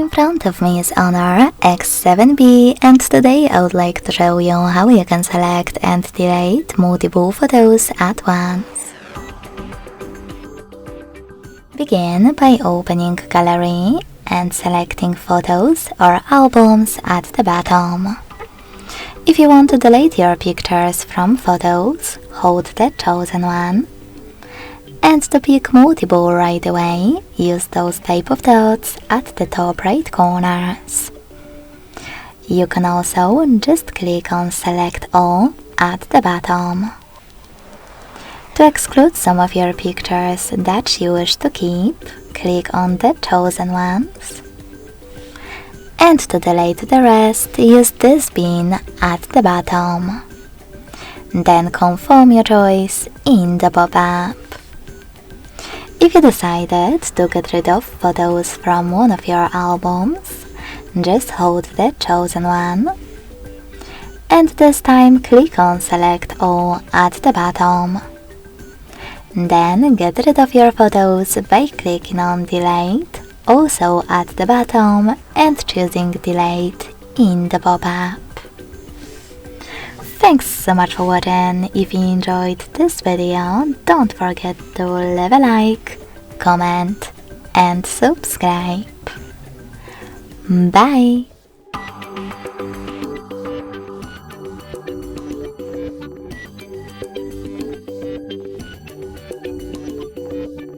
In front of me is HONOR X7b, and today I would like to show you how you can select and delete multiple photos at once. Begin by opening Gallery and selecting photos or albums at the bottom. If you want to delete your pictures from photos, hold the chosen one. And to pick multiple right away, use those type of dots at the top right corners. You can also just click on Select All at the bottom. To exclude some of your pictures that you wish to keep, click on the chosen ones. And to delete the rest, use this bin at the bottom. Then confirm your choice in the pop-up. If you decided to get rid of photos from one of your albums, just hold the chosen one. And this time click on Select All at the bottom. Then get rid of your photos by clicking on Delete, also at the bottom, and choosing Delete in the pop-up. Thanks so much for watching. If you enjoyed this video, don't forget to leave a like, comment and subscribe. Bye!